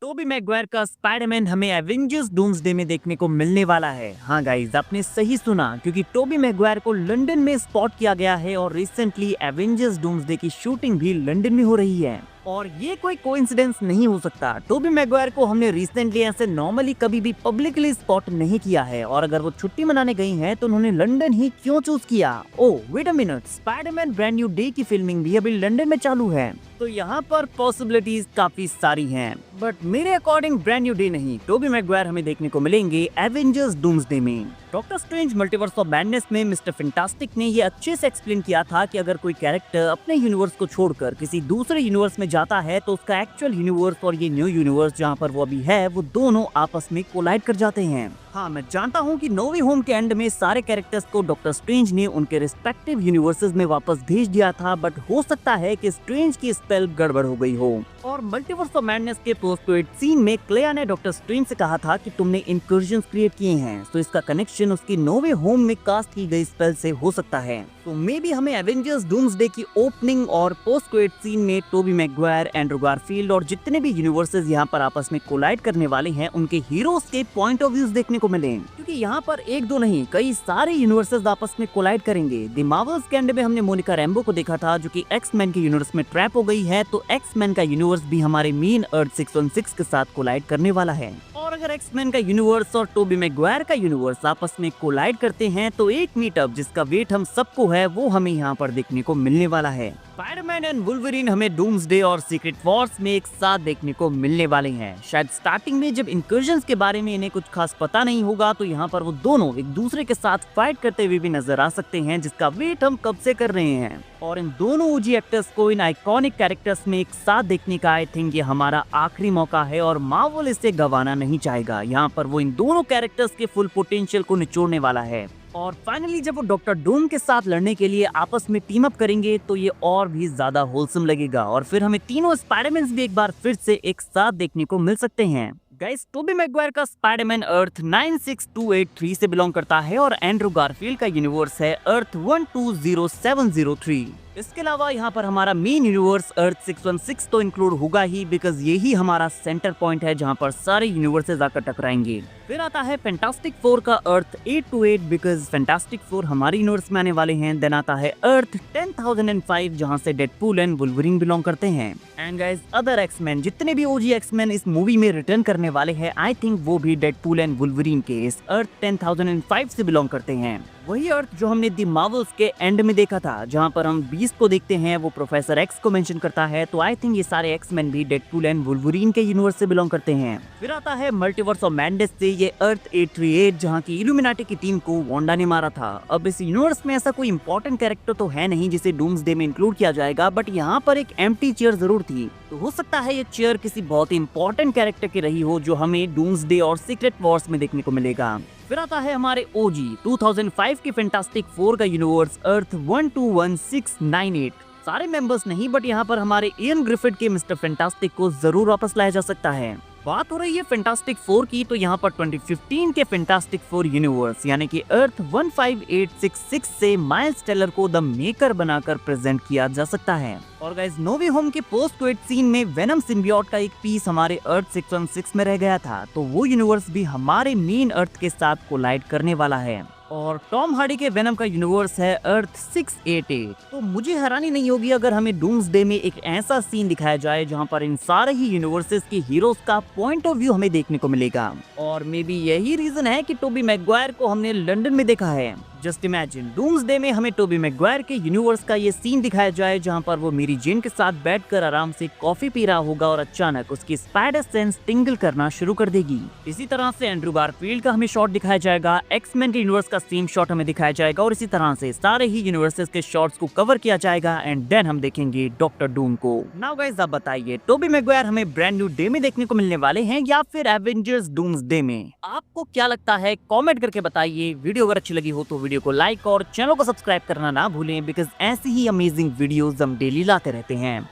Tobey Maguire का Spiderman हमें Avengers doomsday में देखने को मिलने वाला है। हाँ गाइज, आपने सही सुना, क्योंकि टोबी मैगवायर को लंदन में स्पॉट किया गया है और रिसेंटली एवेंजर्स डूम्सडे की शूटिंग भी लंदन में हो रही है। और ये कोई कोइंसिडेंस नहीं हो सकता। टोबी मैगवायर को हमने रिसेंटली ऐसे नॉर्मली कभी भी पब्लिकली स्पॉट नहीं किया है, और अगर वो छुट्टी मनाने गई हैं तो उन्होंने लंदन ही क्यों चूज किया? Oh wait a minute, Spiderman brand new day की फिल्मिंग भी अभी लंदन में चालू है, तो यहाँ पर पॉसिबिलिटीज काफी सारी हैं। बट मेरे अकॉर्डिंग ब्रांड न्यू डे नहीं, टोबी मैगवायर हमें देखने को मिलेंगे एवेंजर्स डूम्सडे में। Doctor strange multiverse of madness में मिस्टर फैंटास्टिक ने ये अच्छे से एक्सप्लेन किया था कि अगर कोई कैरेक्टर अपने यूनिवर्स को छोड़कर किसी दूसरे यूनिवर्स में जाता है तो उसका एक्चुअल यूनिवर्स और ये न्यू यूनिवर्स जहाँ पर वो अभी है, वो दोनों आपस में कोलाइड कर जाते हैं। हाँ, मैं जानता हूँ कि नो वे होम के एंड में सारे कैरेक्टर्स को डॉक्टर स्ट्रेंज ने उनके रिस्पेक्टिव यूनिवर्सेस में वापस भेज दिया था, बट हो सकता है कि स्ट्रेंज की स्पेल गड़बड़ हो गई हो। और मल्टीवर्स ऑफ मैडनेस के पोस्ट क्रेडिट सीन में क्लेया ने डॉक्टर स्ट्रेंज से कहा था कि तुमने इंकर्जन्स क्रिएट किए हैं, तो इसका कनेक्शन उसकी नो वे होम में कास्ट की गई स्पेल से हो सकता है। तो मे बी हमें एवेंजर्स डूम्सडे की ओपनिंग और पोस्ट क्रेडिट सीन में टोबी मैगवायर, एंड्रू गारफील्ड और जितने भी यूनिवर्सेस यहाँ पर आपस में कोलाइड करने वाले हैं उनके हीरोज के पॉइंट ऑफ व्यूज देखने को मिले, क्योंकि यहाँ पर एक दो नहीं कई सारे यूनिवर्सेस आपस में कोलाइड करेंगे। द मार्वल्स के एंड में हमने मोनिका रैम्बो को देखा था जो कि एक्स मैन के यूनिवर्स में ट्रैप हो गई है, तो एक्स मैन का यूनिवर्स भी हमारे मेन अर्थ 616 के साथ कोलाइड करने वाला है। और अगर एक्स मैन का यूनिवर्स और टोबी मैगवायर का यूनिवर्स आपस में कोलाइड करते हैं तो एक मीटअप जिसका वेट हम सबको है वो हमें यहाँ पर देखने को मिलने वाला है। स्पाइडरमैन एंड वुल्वरीन हमें डूम्सडे और सीक्रेट वॉर्स में एक साथ देखने को मिलने वाले हैं। शायद स्टार्टिंग में जब इंकर्जन्स के बारे में इन्हें कुछ खास पता नहीं होगा तो यहाँ पर वो दोनों एक दूसरे के साथ फाइट करते हुए भी नजर आ सकते हैं, जिसका वेट हम कब से कर रहे हैं। और इन दोनों ओजी एक्टर्स को इन आइकॉनिक कैरेक्टर्स में एक साथ देखने का आई थिंक ये हमारा आखिरी मौका है और मार्वल इसे गंवाना नहीं चाहेगा। यहाँ पर वो इन दोनों कैरेक्टर्स के फुल पोटेंशियल को निचोड़ने वाला है। और फाइनली जब वो डॉक्टर डूम के साथ लड़ने के लिए आपस में टीम अप करेंगे तो ये और भी ज्यादा होलसम लगेगा, और फिर हमें तीनों स्पाइडरमैन भी एक बार फिर से एक साथ देखने को मिल सकते हैं। गाइस, टोबी मैगवायर का स्पाइडरमैन अर्थ 96283 से बिलोंग करता है और एंड्रू गारफील्ड का यूनिवर्स है अर्थ 120703। इसके अलावा यहाँ पर हमारा मेन यूनिवर्स अर्थ 616 तो इंक्लूड होगा ही, बिकॉज यही हमारा सेंटर पॉइंट है जहाँ पर सारे यूनिवर्सेस आकर टकराएंगे। फिर आता है फैंटास्टिक फोर का अर्थ 828, बिकॉज फैंटास्टिक फोर हमारे यूनिवर्स में आने वाले हैं। देन आता है अर्थ 10005 जहाँ से डेडपूल एंड वुल्वरीन बिलोंग करते हैं। एंड गाइस, अदर एक्समैन जितने भी ओजी एक्समैन इस मूवी में रिटर्न करने वाले हैं, आई थिंक वो भी डेडपूल एंड वुल्वरीन के इस अर्थ 10005 से बिलोंग करते हैं। वही अर्थ जो हमने दी मार्वल्स के एंड में देखा था, जहाँ पर हम बीस्ट को देखते हैं, वो प्रोफेसर एक्स को मेंशन करता है, तो आई थिंक ये सारे एक्समैन भी डेडपूल एंड वुल्वरीन के यूनिवर्स से बिलोंग करते हैं। फिर आता है मल्टीवर्स ऑफ मैडनेस से ये अर्थ 838, जहाँ की इल्यूमिनाटी की टीम को वांडा ने मारा था। अब इस यूनिवर्स में ऐसा कोई इंपॉर्टेंट कैरेक्टर तो है नहीं जिसे डूम्सडे में इंक्लूड किया जाएगा, बट यहाँ पर एक एम्प्टी चेयर जरूर थी, तो हो सकता है ये चेयर किसी बहुत ही इंपॉर्टेंट कैरेक्टर की रही हो जो हमें डूम्सडे और सीक्रेट वॉर्स में देखने को मिलेगा। फिर आता है हमारे ओजी 2005 के फैंटास्टिक फोर का यूनिवर्स अर्थ 121698। सारे मेंबर्स नहीं, बट यहाँ पर हमारे इयन ग्रिफिथ के मिस्टर फैंटास्टिक को जरूर वापस लाया जा सकता है। बात हो रही है फैंटास्टिक फोर की, तो यहाँ पर 2015 के फैंटास्टिक फोर यूनिवर्स यानी कि अर्थ 15866 से माइल्स टेलर को द मेकर बनाकर प्रेजेंट किया जा सकता है। और गाइस, नो वे होम के पोस्ट क्रेडिट सीन में वेनम सिम्बियोट का एक पीस हमारे अर्थ 616 में रह गया था, तो वो यूनिवर्स भी हमारे मेन अर्थ के साथ कोलाइड करने वाला है। और टॉम हार्डी के वेनम का यूनिवर्स है अर्थ 688। तो मुझे हैरानी नहीं होगी अगर हमें डूम्सडे में एक ऐसा सीन दिखाया जाए जहां पर इन सारे ही यूनिवर्सेस के हीरोज का पॉइंट ऑफ व्यू हमें देखने को मिलेगा। और मे बी यही रीजन है कि टोबी मैगवायर को हमने लंदन में देखा है। जस्ट इमेजिन, डूम्सडे में हमें टोबी मैगवायर के यूनिवर्स का ये सीन दिखाया जाए जहां पर वो मेरी जेन के साथ बैठकर आराम से कॉफी पी रहा होगा और अचानक उसकी स्पाइडर सेंस टिंगल करना शुरू कर देगी। इसी तरह से एंड्रू गारफील्ड का हमें शॉट दिखाया जाएगा, एक्समैन के यूनिवर्स का सेम शॉट हमें दिखाया जाएगा, और इसी तरह से सारे ही यूनिवर्सेस के शॉट्स को कवर किया जाएगा एंड देन हम देखेंगे डॉक्टर डूम को। नाउ गाइस, आप बताइए टोबी मैगवायर हमें ब्रांड न्यू डे में देखने को मिलने वाले हैं या फिर एवेंजर्स डूम्सडे में? आपको क्या लगता है कमेंट करके बताइए। वीडियो अगर अच्छी लगी हो तो वीडियो को लाइक और चैनल को सब्सक्राइब करना ना भूलें, बिकॉज ऐसी ही अमेजिंग वीडियोस हम डेली लाते रहते हैं।